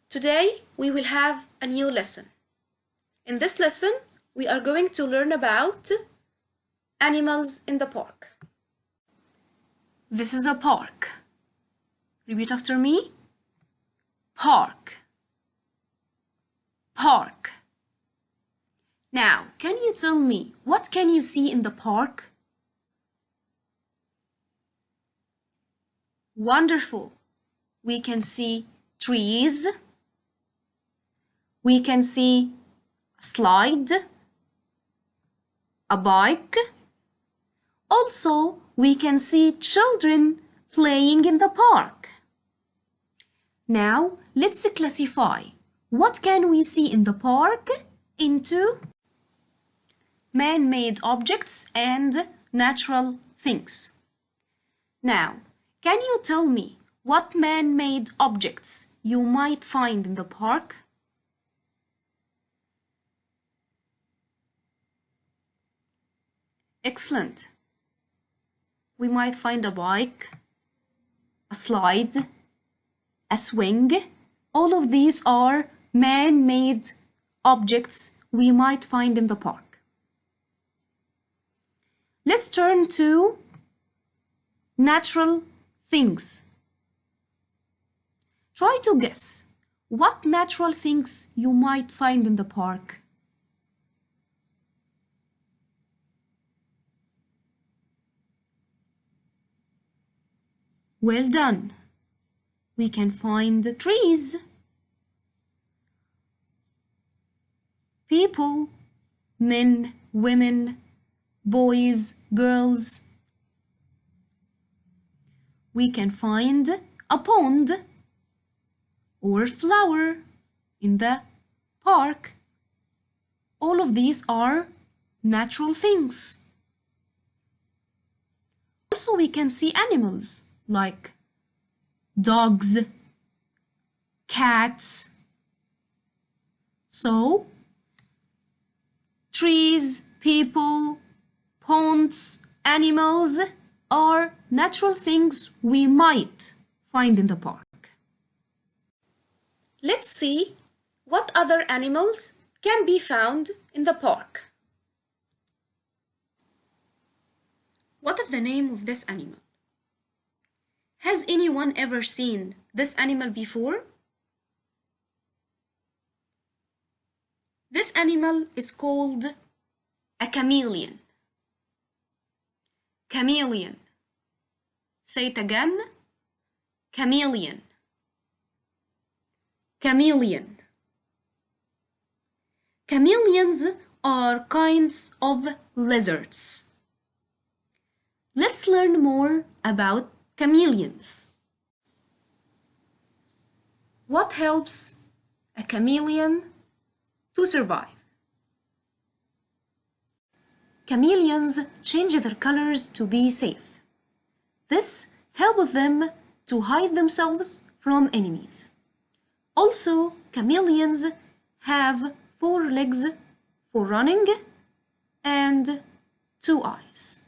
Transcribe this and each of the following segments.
Today we will have a new lesson. In this lesson, we are going to learn about animals in the park. This is a park. Repeat after me. Park. Park. Now, can you tell me what can you see in the park? Wonderful. We can see trees. We can see a slide, a bike. Also, we can see children playing in the park. Now, let's classify what can we see in the park into man-made objects and natural things. Now, can you tell me what man-made objects you might find in the park? Excellent. We might find a bike, a slide, a swing. All of these are man-made objects we might find in the park. Let's turn to natural things. Try to guess what natural things you might find in the park. Well done. We can find trees, people, men, women, boys, girls. We can find a pond or flower in the park. All of these are natural things. Also, we can see animals like dogs, cats. So, trees, people, ponds, animals are natural things we might find in the park. Let's see what other animals can be found in the park. What is the name of this animal? Has anyone ever seen this animal before? This animal is called a chameleon. Chameleon. Say it again. Chameleon. Chameleon. Chameleons are kinds of lizards. Let's learn more about chameleons. What helps a chameleon to survive? Chameleons change their colors to be safe. This helps them to hide themselves from enemies. Also, chameleons have 4 legs for running and 2 eyes.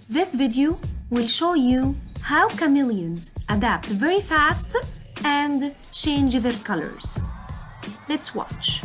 This video will show you how chameleons adapt very fast and change their colors. Let's watch.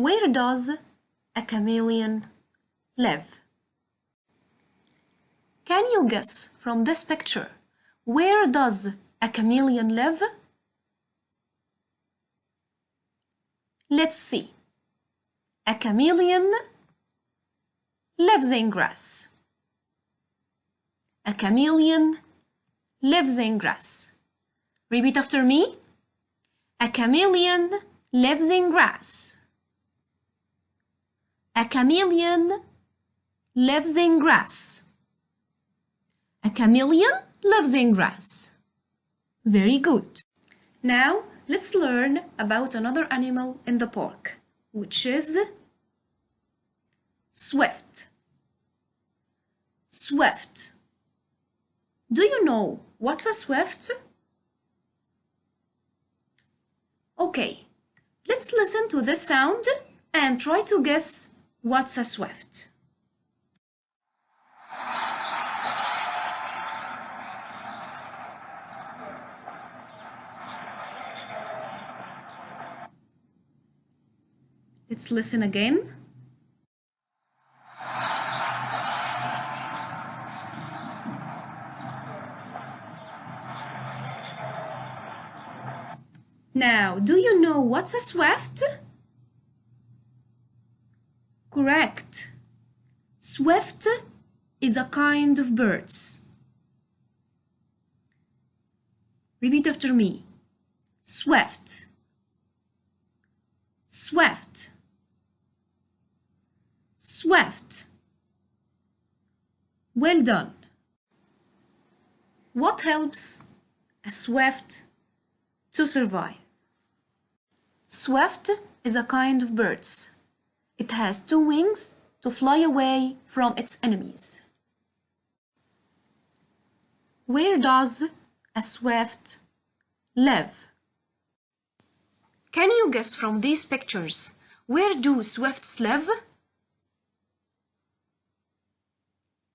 Where does a chameleon live? Can you guess from this picture, where does a chameleon live? Let's see. A chameleon lives in grass. A chameleon lives in grass. Repeat after me. A chameleon lives in grass. A chameleon lives in grass. A chameleon lives in grass. Very good. Now let's learn about another animal in the park, which is swift. Swift. Do you know what's a swift? Okay, let's listen to this sound and try to guess what's a swift. Let's listen again. Now, do you know what's a swift? Correct. Swift is a kind of birds. Repeat after me. Swift. Swift. Swift. Well done. What helps a swift to survive? Swift is a kind of birds. It has 2 wings to fly away from its enemies. Where does a swift live? Can you guess from these pictures, where do swifts live?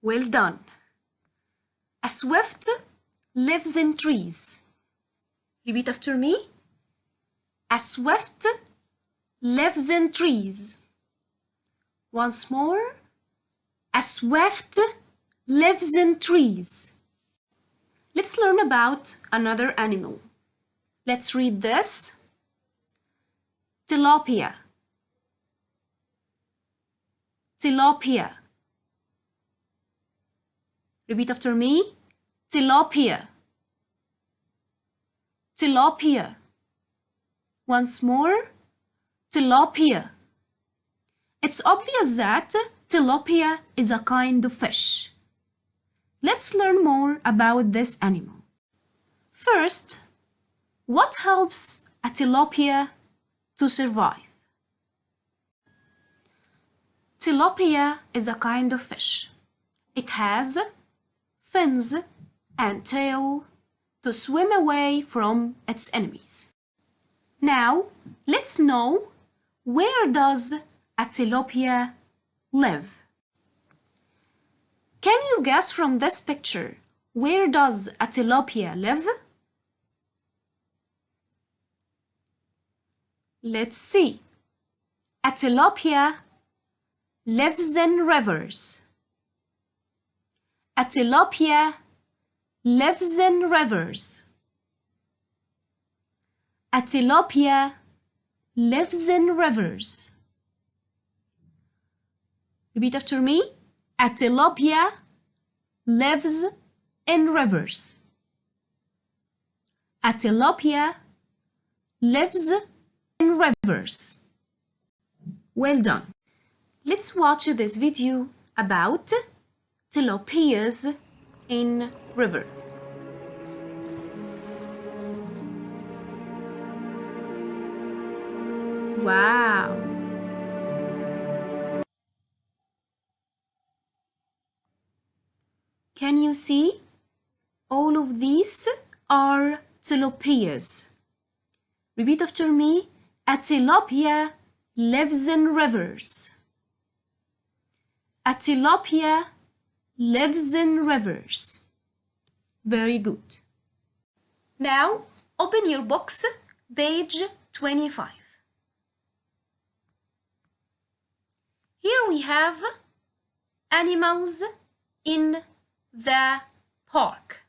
Well done. A swift lives in trees. Repeat after me. A swift lives in trees. Once more. A swift lives in trees. Let's learn about another animal. Let's read this. Tilapia. Tilapia. Repeat after me. Tilapia. Tilapia. Once more. Tilapia. It's obvious that tilapia is a kind of fish. Let's learn more about this animal. First, what helps a tilapia to survive? Tilapia is a kind of fish. It has fins and tail to swim away from its enemies. Now, let's know, where does a tilapia live? Can you guess from this picture, where does a tilapia live? Let's see. A tilapia lives in rivers. A tilapia lives in rivers. A tilapia lives in rivers. Repeat after me. A tilapia lives in rivers. A tilapia lives in rivers. Well done. Let's watch this video about tilapias in river. Wow! Can you see? All of these are tilapias. Repeat after me. A tilapia lives in rivers. A tilapia lives in rivers. Very good. Now, open your books, page 25. Here we have animals in the park.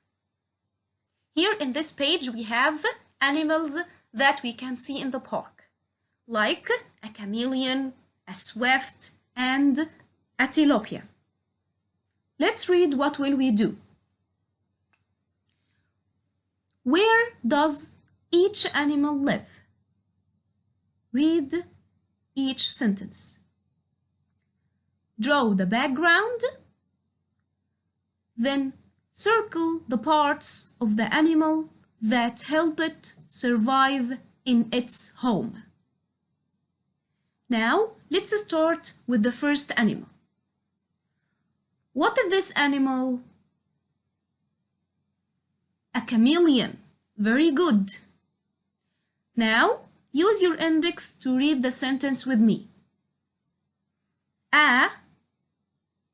Here in this page we have animals that we can see in the park, like a chameleon, a swift, and a tilapia. Let's read what will we do. Where does each animal live? Read each sentence. Draw the background, then circle the parts of the animal that help it survive in its home. Now, let's start with the first animal. What is this animal? A chameleon. Very good. Now, use your index to read the sentence with me. A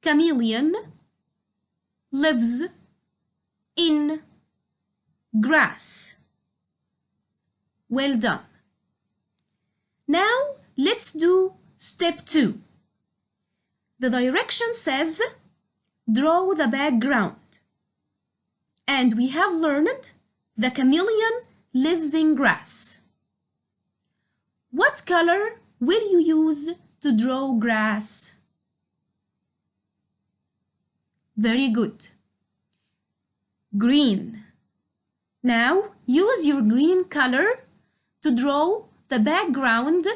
chameleon lives in grass. Well done. Now, let's do step 2. The direction says draw the background. And we have learned the chameleon lives in grass. What color will you use to draw grass? Very good. Green. Now use your green color to draw the background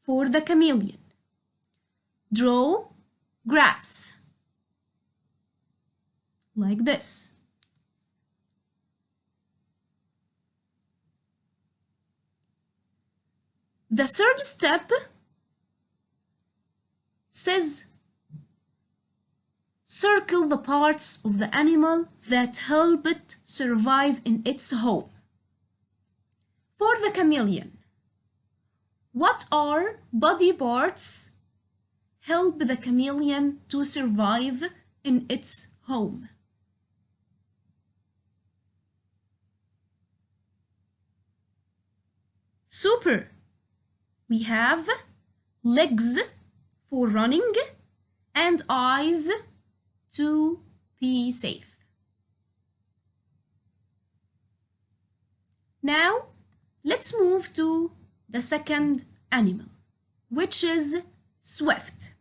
for the chameleon. Draw grass. Like this. The third step says circle the parts of the animal that help it survive in its home. For the chameleon, what are body parts help the chameleon to survive in its home? Super! We have legs for running and eyes to be safe. Now, let's move to the second animal, which is swift.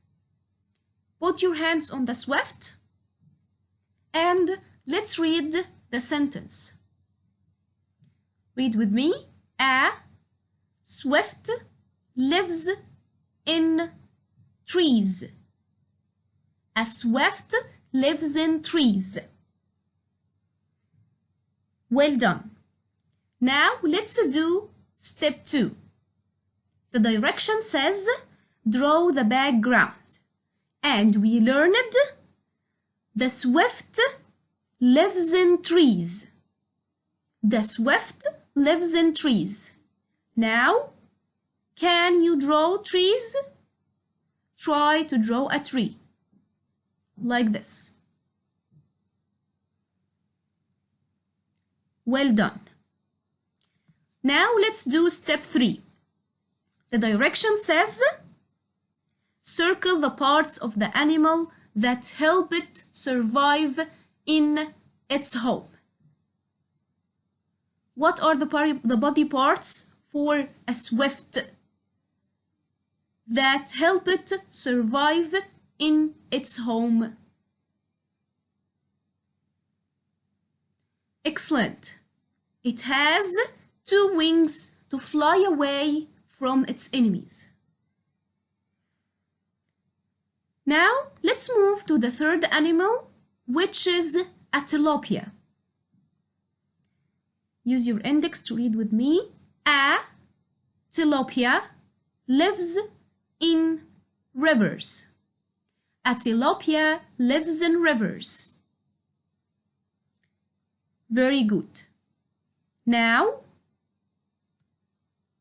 Put your hands on the swift and let's read the sentence. Read with me. A swift lives in trees. A swift lives in trees. Well done. Now let's do step 2. The direction says draw the background. And we learned the swift lives in trees. The swift lives in trees. Now, can you draw trees? Try to draw a tree. Like this. Well done. Now let's do step 3. The direction says circle the parts of the animal that help it survive in its home. What are the body parts for a swift that help it survive in its home? Excellent. It has 2 wings to fly away from its enemies. Now let's move to the third animal, which is a tilapia. Use your index to read with me. A tilapia lives in rivers. A tilapia lives in rivers. Very good. Now,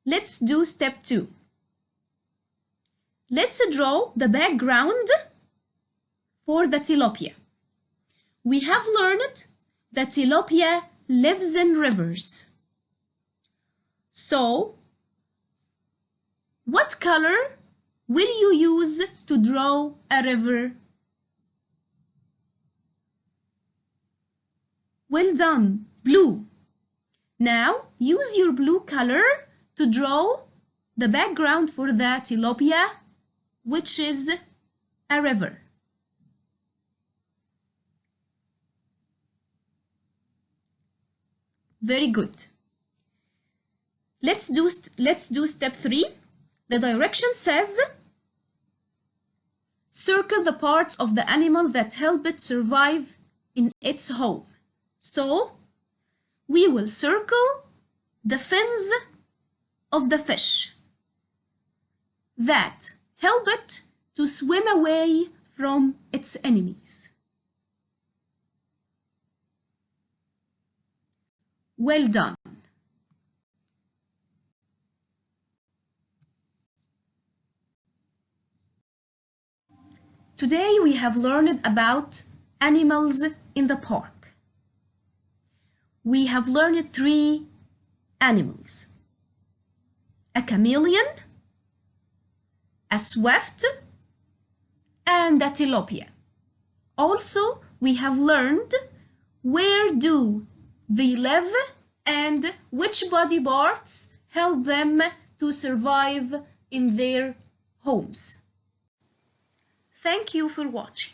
let's do step 2. Let's draw the background for the tilapia. We have learned that tilapia lives in rivers. So, what color will you use to draw a river? Well done, blue. Now use your blue color to draw the background for the tilapia, which is a river. Very good. Let's do step 3. The direction says circle the parts of the animal that help it survive in its home. So we will circle the fins of the fish that help it to swim away from its enemies. Well done. Today we have learned about animals in the park. We have learned 3 animals: a chameleon, a swift, and a tilapia. Also, we have learned where do they live and which body parts help them to survive in their homes. Thank you for watching.